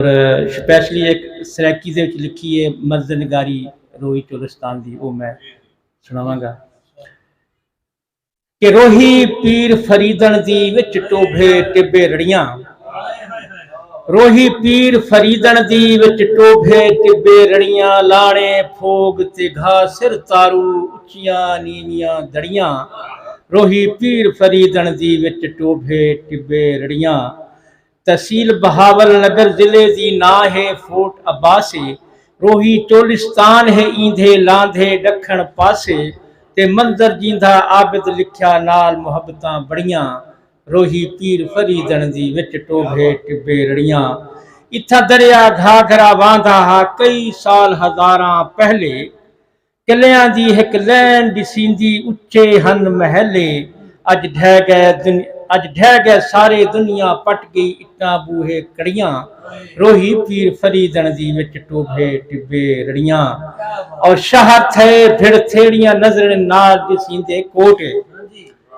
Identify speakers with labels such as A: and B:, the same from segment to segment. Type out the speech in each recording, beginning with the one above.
A: और स्पैशली एक सराकी दे विच लिखी है मज़द निगारी रोही चोलिस्तान दी, वो मैं सुनावांगा कि रोही पीर फरीदन दी विच टोभे टिब्बे रड़ियां। रोही पीर फरीदन दी विच टोभे टिब्बे रड़ियां, लाणे फोग ते घा सिर तारू उच्चियां नीवियां दड़ियां। रोही पीर फरीदन दी विच टोभे टिब्बे रड़ियां। तहसील बहावल नगर जिले दी ना है फोर्ट अब्बासे। रोही चोलिस्तान है ईंधे लांधे दखण पासे। ते मंदर जींदा आबिद लिख्या नाल मुहब्बतां बड़ियां। रोही पीर फरीदन दी विच टोभे टिब्बे रड़ियां। इथा दरिया घाघरा वांदा हा कई साल हज़ारां पहले। किलियां दी हिक लैन दिसींदी उच्चे हन महले। अज ढह गए सारे दुनिया पट गई इट्टां बूहे कड़ियां। रोही पीर फरीदन दी विच टोभे टिब्बे रड़ियां। और शहर थे भिड़ थेड़ियां नजर नाल दिसींदे कोट।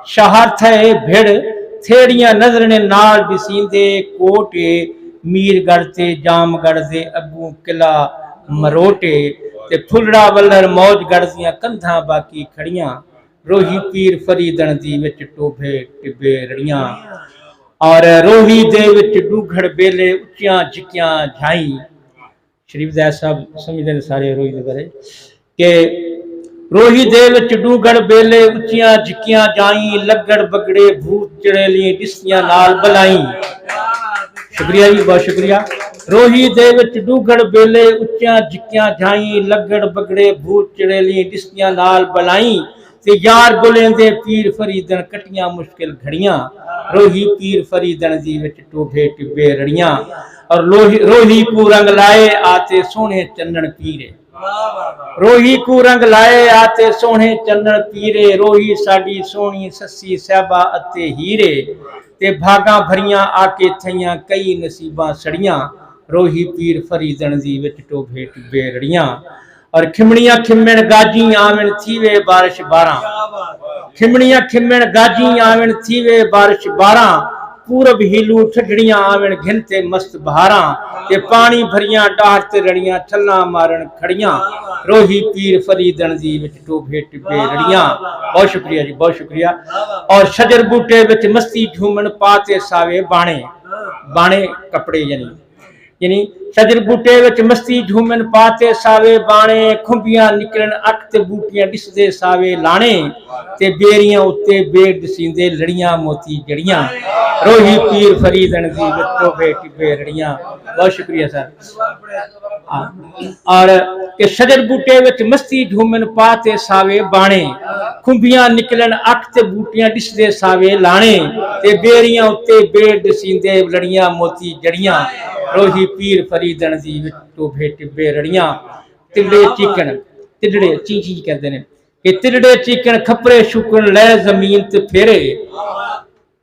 A: शहर थे भिड़ थेड़ियां नजर नाल दिसींदे कोट। मीरगढ़ ते जामगढ़ दे अगू किला मरोटे। ते फुलड़ा वल्लर मौजगढ़ दियां कंधां बाकी खड़ियां। रोही पीर फरीदन दी विच टोभे टिब्बे रड़ियां। और रोही दे विच डूघड़ बेले उच्चियां झिकियां झाई। शरीफ ज़ैद साहब समझदे ने सारे रोही दे बारे के रोही दे विच डूघड़ बेले उच्चियां झिकियां जाई। लगड़ बगड़े भूत चड़ेली दिसियां नाल बलाई। शुक्रिया जी, बहुत शुक्रिया। रोही दे विच डूघड़ बेले उच्चियां झिकियां झाई। लगड़ बगड़े भूत चड़ेली दिसियां नाल बलाई। ते यार गुलेंदे पीर फरीदन कटियां मुश्किल घड़ियां। रोही पीर फरीदन दी विच टोभे टिब्बे रड़ियां। और रोही को रंग लाए आते सोने चन्नन पीरे। रोही को रंग लाए आते सोने चन्नन पीरे। रोही साडी सोनी सस्सी सैबा अते हीरे। ते भागा भरियां आके थइयां कई नसीबां सड़ियां। रोही पीर फरीदन दी विच टोभे टिब्बे रड़ियां। और खिमणियां खिमण गाजी आवन थीवे बारिश बारां। खिमणियां खिमण गाजी आवन थीवे बारिश बारां। पूरब हिलू ठडड़ियां आवन घिनते मस्त बहारां। ते पानी भरियां डार ते रड़ियां छल्ला मारन खड़ियां। रोही पीर फरीदन दी विच टोभे टिब्बे रड़ियां। बहुत शुक्रिया जी, बहुत शुक्रिया। और शजर बूटे विच मस्ती झूमन पाते सावे बाणे। बाणे कपड़े यानी शजर बूटे विच मस्ती झूमन पाते सावे बाणे। खुंबियां निकलन अख ते बूटियां दिसदे सावे लाणे। ते बेरियां उत्ते बेड़ दिसींदे लड़ियां मोती जड़ियां। रोही पीर फरीदन दी विच टोभे टिब्बे रड़ियां। बहुत शुक्रिया सर। और के शजर बूटे विच मस्ती झूमन पाते सावे बाणे। खुंबियां निकलन अख ते बूटियां दिसदे सावे लाणे। ते बेरियां उत्ते बेड़ दिसींदे लड़ियां मोती जड़ियां। रोही पीर फरीदन दी विच टोभे टिब्बे रड़ियां। तिलड़े चीकन तिलड़े ची ची कहते हैं कि तिलड़े चीकन खपरे शुकन लै जमीन ते फेरे।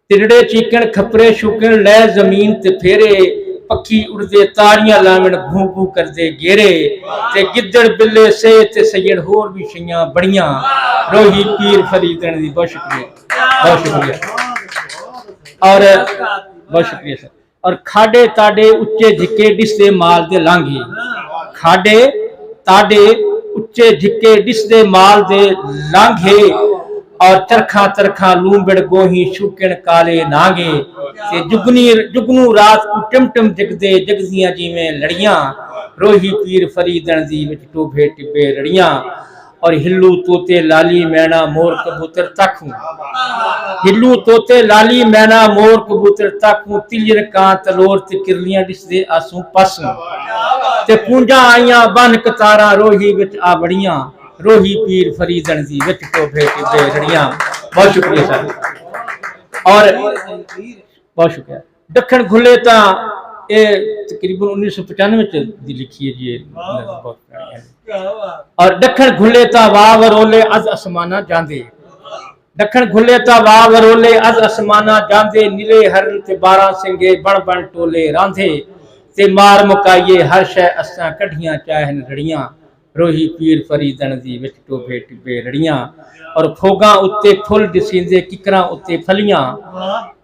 A: तिलड़े चीकन खपरे शुकन लै जमीन ते फेरे। पक्षी उड़दे तारियां लावन भू भू करदे गेरे। ते गिद्दड़ बिल्ले से ते सैयद होर भी शइयां बड़ियां। रोही पीर फरीदन दी बहुत शुक्रिया, बहुत शुक्रिया। और बहुत शुक्रिया सर। और खाडे ताडे उच्चे झिके डिसदे माल दे लांघे। खाडे ताडे उच्चे झिके डिसदे माल दे लांघे। और चरखा तरखा लूंबड़ गोही शुकन काले नांगे। ते जुगनू रात को टिमटिम जगदे जगदियां जिवें लड़ियां। रोही पीर फरीदन दी विच टोभे टिब्बे रड़ियां। और हिल्लू तोते लाली मैना मोर कबूतर ताखूं। हिल्लू तोते लाली मैना मोर कबूतर ताखूं। तिलिर कां तलोर ते किरलियां दिसदे आसूं पासूं। ते पूंजा आईयां बन कतारां रोही विच आ बड़ियां। रोही पीर फरीदन दी विच टोभे टिब्बे रड़ियां। बहुत शुक्रिया सर। और बहुत शुक्रिया। दखन खुले तां ये तकरीबन 1995 दी लिखी है जी। और दखन खुले ता वाह वरोले अज असमाना जांदे। दखन खुले ता वाह वरोले अज असमाना जांदे। नीले हरन ते 12 सिंगे बण बण टोले रांधे। ते मार मुकाइए हर शय असां कढ़ियां चाहन रड़ियां। रोही पीर फरीदन दी विच टोभे टिब्बे रड़ियां। और फोगां उत्ते फुल दिसींदे किकरां उत्ते फलियां।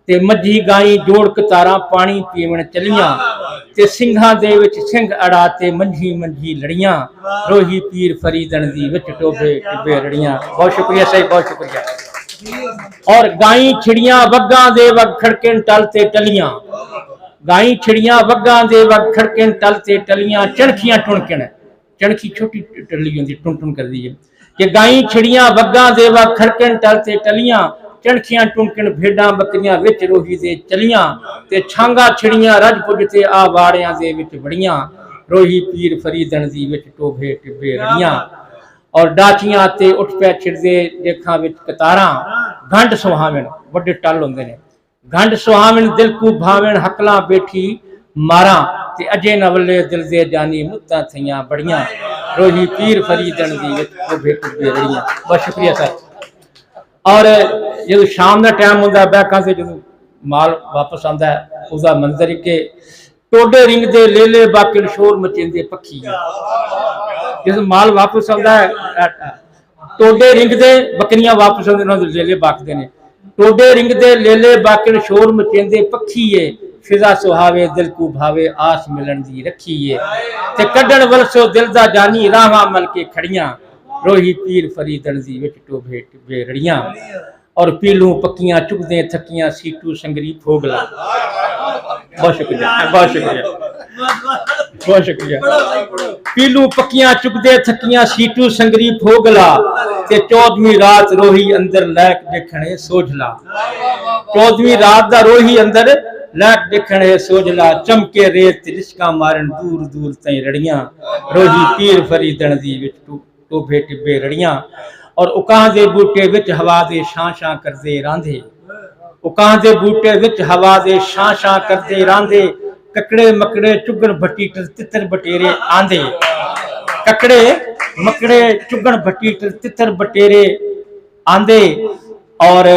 A: ते मझी गाई जोड़ कतारां पानी पीवण चलियां। ते ਸਿੰਘਾਂ ਦੇ ਵਿੱਚ ਸਿੰਘ ਅੜਾ ਤੇ ਮੰਝੀ ਮੰਝੀ ਲੜੀਆਂ ਰੋਹੀ ਪੀਰ ਫਰੀਦਣ ਦੀ ਵਿੱਚ ਟੋਭੇ ਟਿੱਬੇ ਰੜੀਆਂ। बहुत शुक्रिया सही, बहुत शुक्रिया। और गाई छिड़ियां वग्गां दे वग खड़कन टल ते टलियां, गाई छिड़ियां वग्गां दे वग खड़कन टल ते टलियां चणखियां टुणकन, चणखी छोटी टली होंदी टुन टुन कर दी है कि गाई छिड़ियां वग्गां दे वग खड़कन टल ते टलियां चणखियां टुणकन भेडां बकरियां विच रोही दे चलियां ते छांगा छिड़ियां रज पुज ते आ वाड़ियां दे विच वड़ियां रोही पीर फरीदण दी विच टोभे टिब्बे रड़ियां। और डाचियां ते उठ पै छिड़दे देखा विच कतारां गंढ सुहावण वड्डे टल होंदे ने, गंढ सुहावण दिल को भावण हकलां बैठी मारां ते अजे न वल्ले दिल दे जानी मुद्दां थियां बड़ियां रोही पीर फरीदण दी विच टोभे टिब्बे रड़ियां। बहुत शुक्रिया सर। और जो शाम का टाइम होंदा बैकां से जो माल वापस आंदा है उसका मंजर के टोडे रिंग दे लेले बाकिन शोर मचेंदे पक्षी, जिस माल वापस आता है टोडे रिंग दे बकरियां वापस आते उन्होंने लेले बाकते ने टोडे रिंग दे लेले बाकिन शोर मचेंदे पक्षी है फिजा सुहावे दिल को भावे आस मिलन दी रखी है ते कड्डण वलसो दिल दा जानी राहां मल के खड़ियां रोही पीर फरीदण दी विच टोभे टिब्बे रड़ियां। और पीलू पक्कियां चुगदे थकियां सीटू संगरी फोगला। बहुत शुक्रिया, बहुत शुक्रिया, बहुत शुक्रिया। पीलू पक्कियां चुगदे थकियां सीटू संगरी फोगला ते 14वीं रात रोही अंदर लैक देखणे सोझला, 14वीं रात दा रोही अंदर लैक देखणे सोझला चमके रेत रिश्का मारन दूर दूर ताईं रड़ियां रोही पीर फरीदण दी विच टोभे टिब्बे रड़ियां। और उकां दे बूटे विच हवा दे शां शां करदे रांधे, उकां दे बूटे विच हवा दे शां शां करदे रांधे ककड़े मकड़े चुगन भटीटर तितर बटेरे आंधे, ककड़े मकड़े चुगन भटीटर तितर बटेरे आंधे। और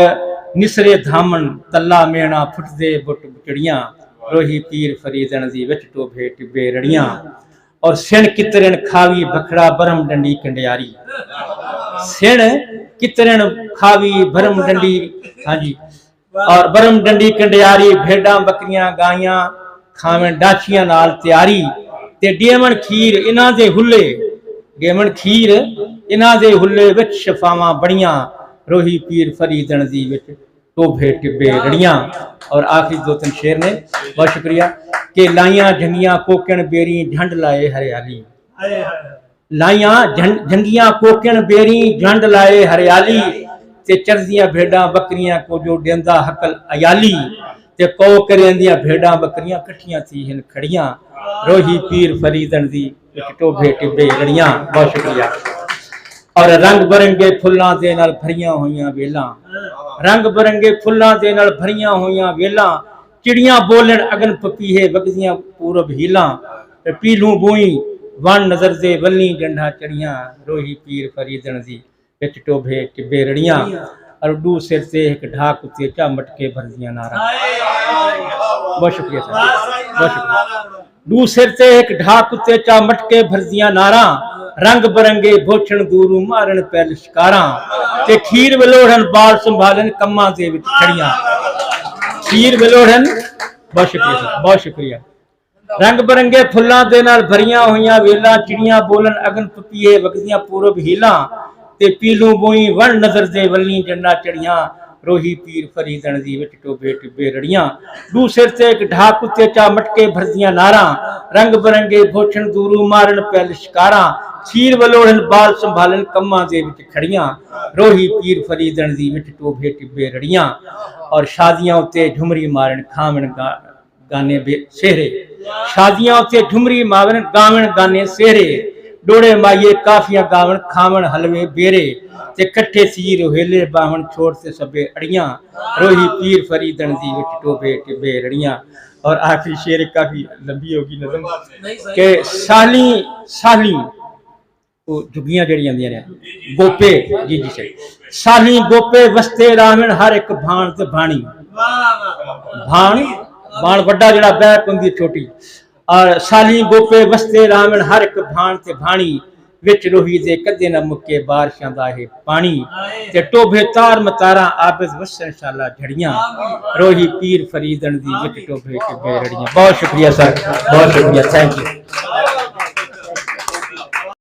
A: निसरे धामन तल्ला मेणा फुटदे बुट बुटड़ियां रोही पीर फरीदण दी विच टोभे टिब्बे रड़ियां। और सिण कितरन खावी बखड़ा बरम डंडी कंडियारी, सिण कितरन खावी भरम डंडी, हाँ जी, और बरम डंडी कंडियारी भेडां बकरियां गाइयां खावन डाचियां नाल तैयारी ते डेमन खीर इन्हां दे हुल्ले, डेमन खीर इन्हां दे हुल्ले विच शफावां बड़ियां रोही पीर फरीदण दी विच टोभे टिब्बे रड़ियां। और आखिरी 2-3 शेर ने, बहुत शुक्रिया। के लाइयां झंगियां कोकण बेरी झंड लाए हरियाली, लाइयां झंगियां कोकण बेरी झंड लाए हरियाली ते चरदियां भेडां बकरियां को जो देंदा हकल अयाली ते कौ करेंदियां भेडां बकरियां कट्ठियां थी हिन खड़ियां रोही पीर फरीदण दी विच टोभे टिब्बे रड़ियां। बहुत शुक्रिया। और रंग बरंगे फुल्लां दे नाल भरियां होईयां वेलां, रंग बरंगे फुल्लां दे नाल भरियां होईयां वेलां चिड़ियां बोलन अगन पपीहे वगदियां पूरब हीलां पीलू बोई वन नजर दे वल्ली डंडा चढ़ियां रोही पीर फरीदण दी विच टोभे टिब्बे रड़ियां। और डू सिर ते एक ढाक उत्ते चा मटके भरदियां नारा। बहुत शुक्रिया सर, बहुत शुक्रिया। डू सिर ते एक ढाक उत्ते चा मटके भरदियां नारा रंग बरंगे भोछण दूरू मारन पैल शिकारां ते खीर वलोड़न बाल संभालन कम्मां दे विच खड़ियां खीर वलोड़न। बहुत शुक्रिया सर, बहुत शुक्रिया। रंग बरंगे फुल्लां दे नाल भरियां होईयां वेलां चिड़ियां बोलन अगन पपीहे वगदियां पूरब हीलां ते पीलू बोई वन नजर दे वल्ली जन्ना चढ़ियां रोही पीर फरीदण दी विच टोभे टिब्बे रड़ियां। डू सिर ते एक ढाक उत्ते चा मटके भरदियां नारां रंग बरंगे भोछण दूरू मारन पैल शिकारां खीर वलोड़न बाल संभालन कम्मां दे विच खड़ियां रोही पीर फरीदण दी विच टोभे टिब्बे रड़ियां। और शादियां उत्ते झुमरी मारन खावन गाने सेहरे, शादियां उत्ते झुमरी मारन गावन गाने सेहरे डोड़े माइये काफियां गावन खावन हलवे बेरे ते कट्ठे सीर हेले बावन छोड़ से सबे अड़ियां रोही पीर फरीदण दी विच टोभे टिब्बे रड़ियां। और आखिरी शेर काफी लंबी होगी नज़म के साली साली वो जुगियां जड़ियां आंदियां ने गोपे जी जी सही साली गोपे वस्ते रावण हर एक भाण ते भाणी भाण भाण वड्डा जड़ा बैक हुंदी छोटी और साली गोपे वस्ते रावण हर एक भाण ते भाणी विच रोही दे कदे न मुके बारिशां दा है पानी ते टोभे तार मतारा आबिद वसन शाला झड़ियां रोही पीर फरीदन दी विच टोभे टिब्बे रड़ियां। बहुत शुक्रिया सर, बहुत शुक्रिया, थैंक यू।